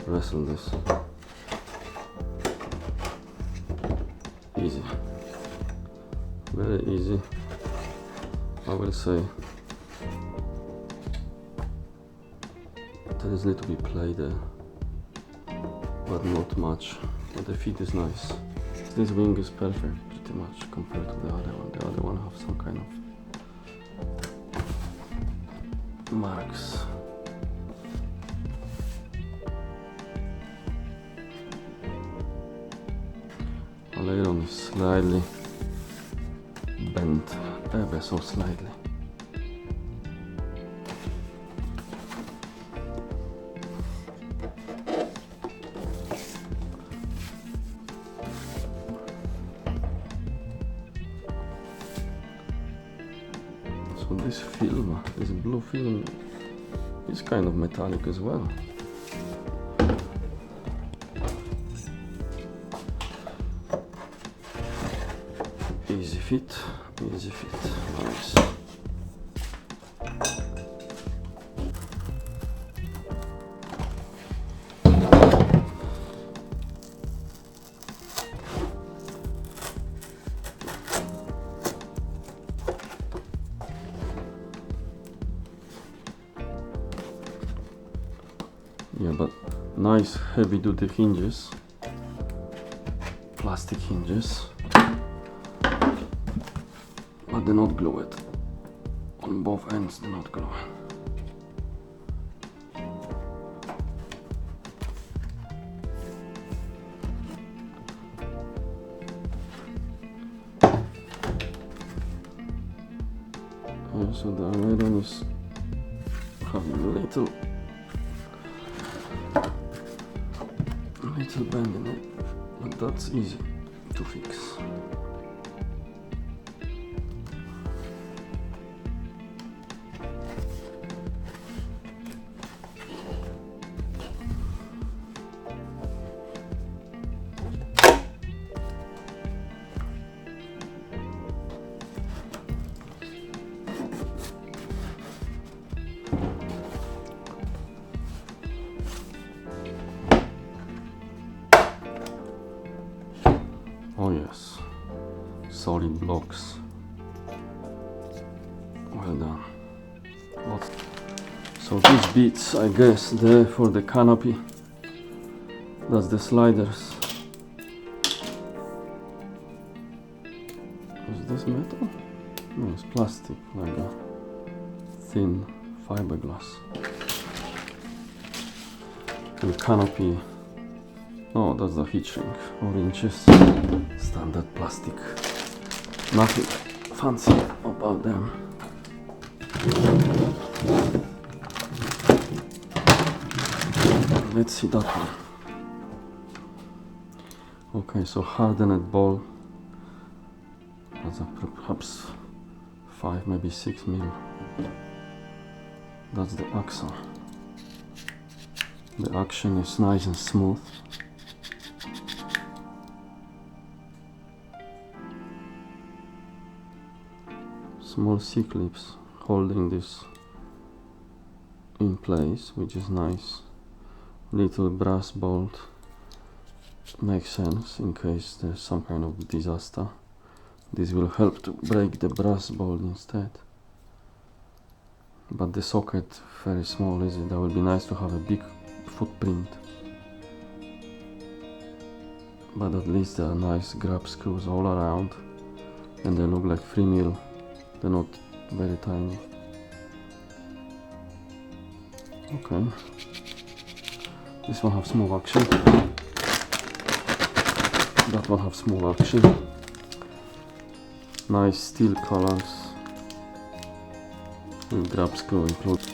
wrestle this. Easy. Very easy, I will say. There is a little bit play there, but not much. But the feet is nice. This wing is perfect, pretty much, compared to the other one. The other one have some kind of marks. Aileron is slightly bent, ever so slightly. So this film, this blue film, is kind of metallic as well. Easy fit, nice. Yeah, but nice heavy duty hinges, plastic hinges. But do not glue it. On both ends, do not glue. So the aileron is having a little bend in it, but that's easy to fix. Oh yes, solid blocks. Well done. So these bits, I guess, they're for the canopy. That's the sliders. Is this metal? No, it's plastic, like a thin fiberglass. And canopy. Oh, that's the heat shrink, 4 inches, standard plastic, nothing fancy about them. Let's see that one. Okay, so hardened ball, that's perhaps 5, maybe 6 mil. That's the axle. The action is nice and smooth. Small C-clips holding this in place, which is nice. Little brass bolt makes sense in case there's some kind of disaster. This will help to break the brass bolt instead. But the socket very small, is it? That would be nice to have a big footprint. But at least there are nice grab screws all around, and they look like 3 mil. They're not very tiny. Okay. This one have small action. That one have small action. Nice steel colors. With grab screw included.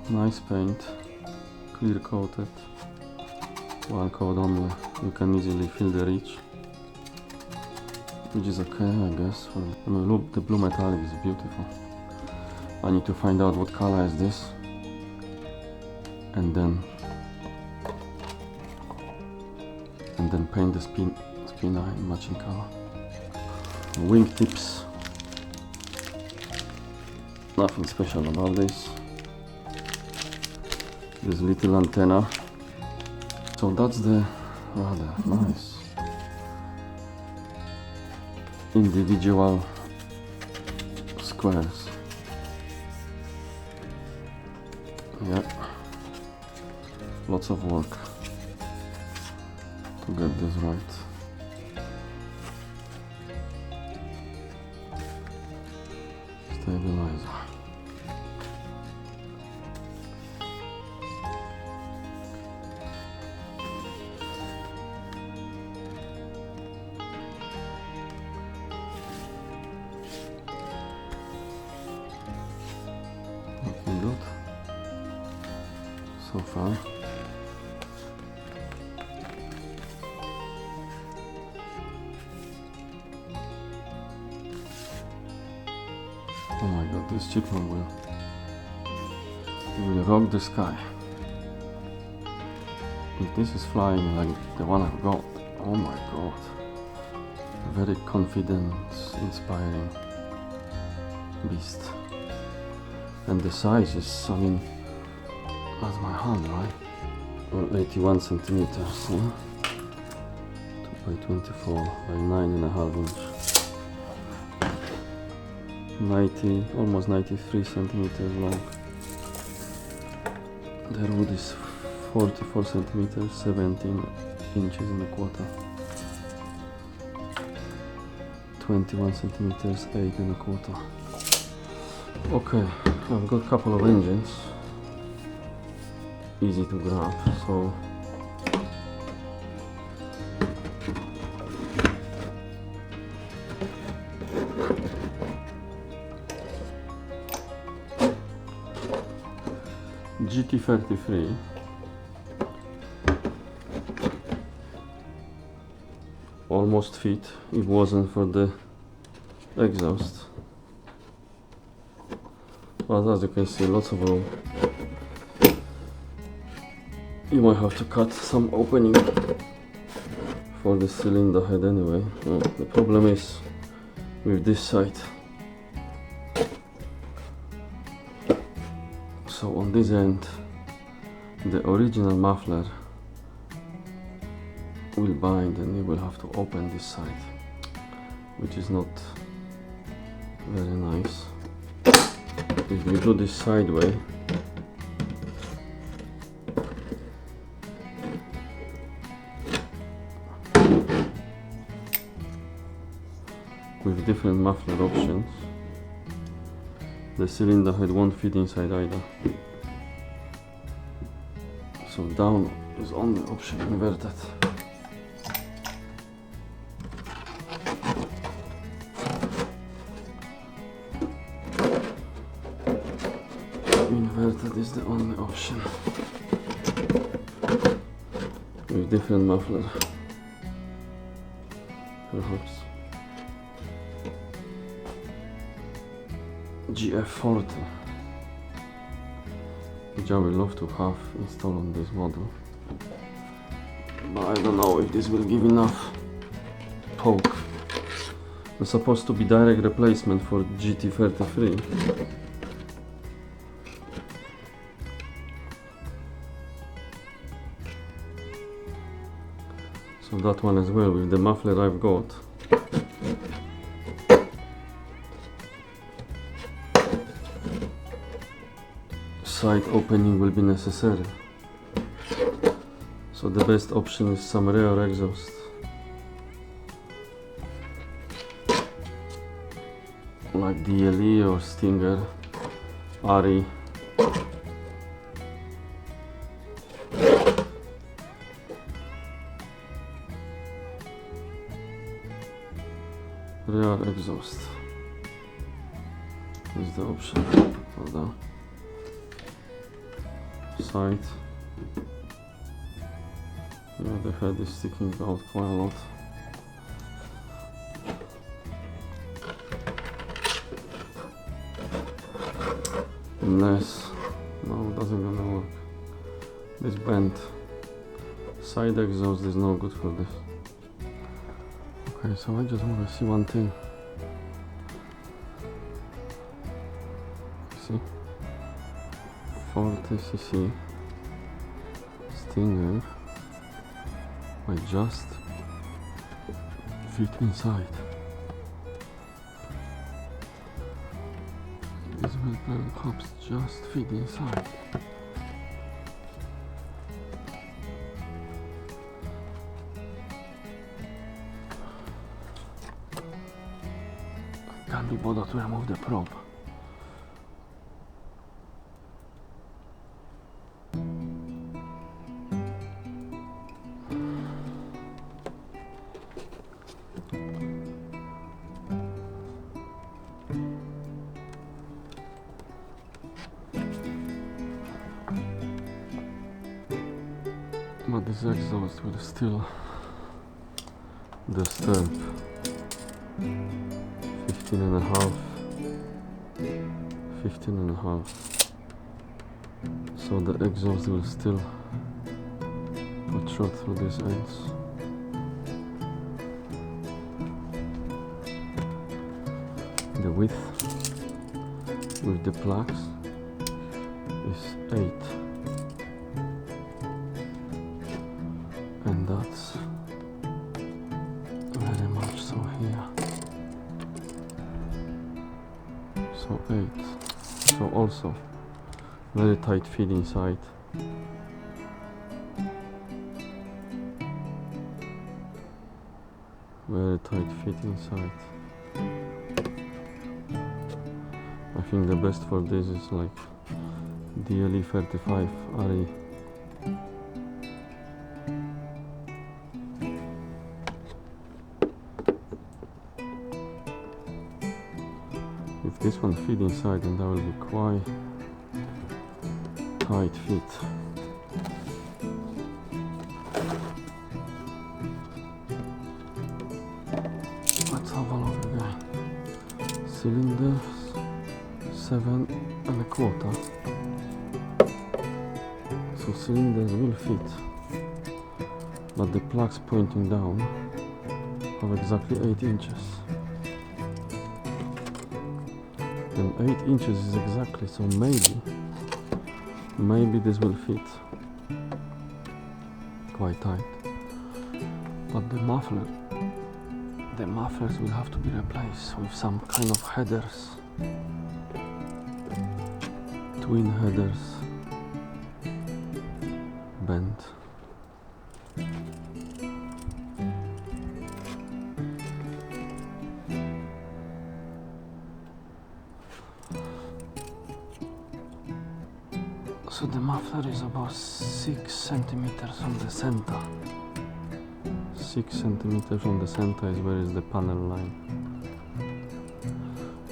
Nice paint. Clear coated, one coat only. You can easily feel the reach, which is okay, I guess. Look, the blue metallic is beautiful. I need to find out what color is this, and then paint the spina in matching color. wingtips. Nothing special about this. This little antenna. So that's the rather nice individual squares. Yeah, lots of work to get this right. Stabilizer. Looking good so far. Oh my god, this chipmunk will rock the sky. If this is flying like the one I've got, oh my god. Very confident, inspiring beast. And the size is, I mean, that's my hand, right? Well, 81 centimeters, yeah? 2 by 24 by 9.5 inch. 90, almost 93 centimeters long. The wood is 44 centimeters, 17 inches and a quarter. 21 centimeters, 8 and a quarter. Okay, I've got a couple of engines, easy to grab, so GT33 almost fit if wasn't for the exhaust. But as you can see, lots of room. You might have to cut some opening for the cylinder head anyway. The problem is with this side. So on this end, the original muffler will bind and you will have to open this side, which is not very nice. If you do this sideways, with different muffler options, the cylinder head won't fit inside either. So down is only option inverted. Inverted is the only option with different muffler, perhaps GF40, which I would love to have installed on this model, but I don't know if this will give enough poke. It's supposed to be direct replacement for GT33. So that one as well, with the muffler I've got. Side opening will be necessary. So the best option is some rear exhaust. Like DLE or Stinger, RE. Rear exhaust is the option for the side. Yeah, the head is sticking out quite a lot. Unless, no, it doesn't gonna work. This bent side exhaust is no good for this. Okay, so I just want to see one thing. see, 40cc Stinger might just fit inside. This will perhaps just fit inside. Can't be bothered to remove the probe. But this exhaust will still disturb 15 and a half, so the exhaust will still protrude through these ends. The width with the plugs is 8, and that's very much so here. So 8. So also very tight fit inside. Very tight fit inside. I think the best for this is like DLE 35 RE. If this one fit inside, then that will be quite tight fit. Let's have a look again. Cylinders 7 1/4. So cylinders will fit, but the plugs pointing down have exactly 8 inches. Then 8 inches is exactly, so maybe this will fit quite tight. But the mufflers will have to be replaced with some kind of headers, twin headers, bent. So the muffler is about 6 centimeters from the center. 6 centimeters from the center is where is the panel line.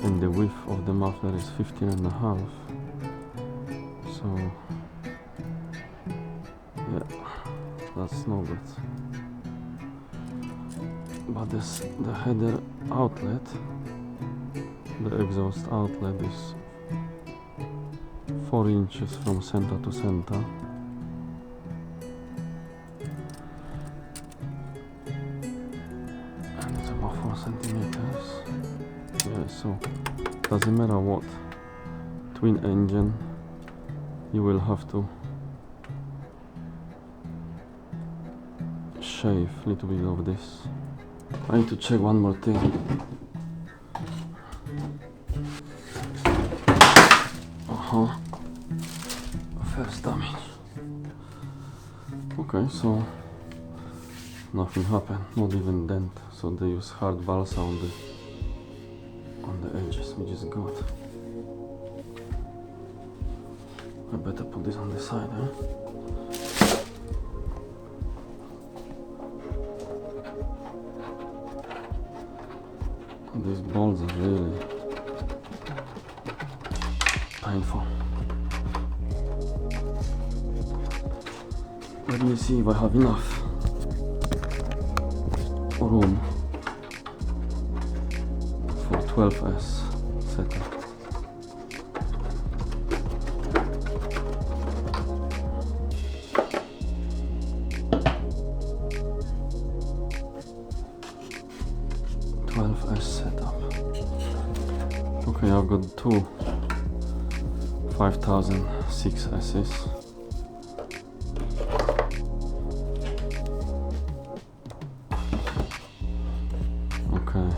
And the width of the muffler is 15 and a half. So yeah, that's no good. But the header outlet, the exhaust outlet is 4 inches from center to center. And it's about 4 centimeters. Yeah, so doesn't matter what twin engine, you will have to shave a little bit of this. I need to check one more thing. First damage. Okay, so nothing happened, not even dent. So they use hard balsa on the edges, which is good. I better put this on the side, eh? These bolts are really painful. Let me see if I have enough room for 12S setup. Okay, I've got two 5006 S's. Okay.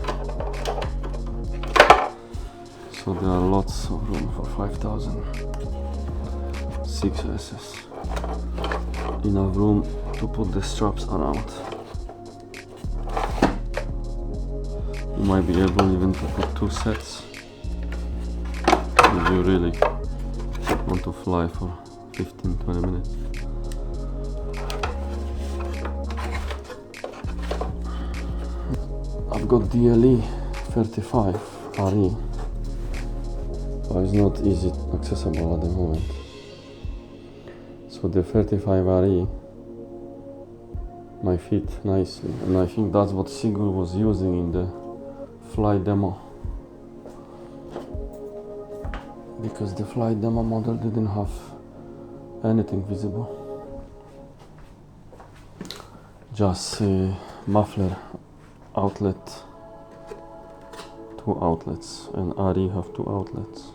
So there are lots of room for 5006 S's. Enough room to put the straps around. You might be able even to put 2 sets if you really want to fly for 15-20 minutes. I've got DLE 35 RE, but it's not easy accessible at the moment. So the 35 RE might fit nicely, and I think that's what Seagull was using in the flight demo, because the flight demo model didn't have anything visible, just muffler outlet, 2 outlets, and RE have 2 outlets.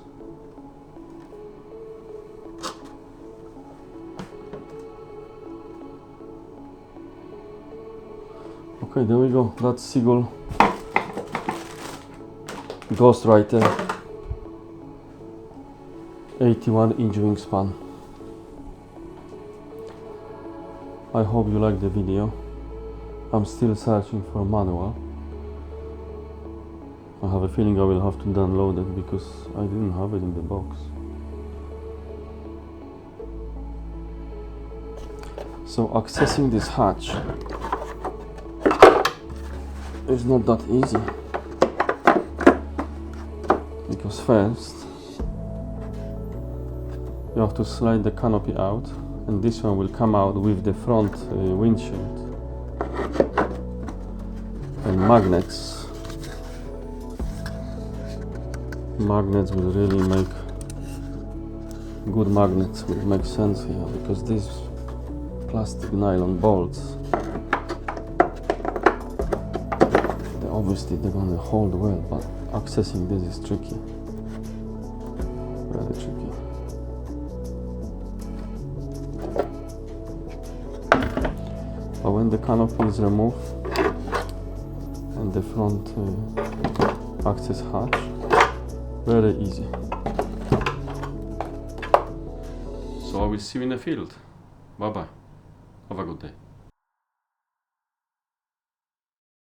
Okay, there we go. That's Seagull Ghostwriter 81-inch wingspan. I hope you like the video. I'm still searching for a manual. I have a feeling I will have to download it because I didn't have it in the box. So accessing this hatch is not that easy, because first you have to slide the canopy out, and this one will come out with the front windshield, and magnets will really make good magnets, will make sense here, because these plastic nylon bolts, obviously they're going to hold well, but accessing this is tricky, very tricky. But when the canopy is removed and the front access hatch, very easy. So I will see you in the field. Bye bye. Have a good day.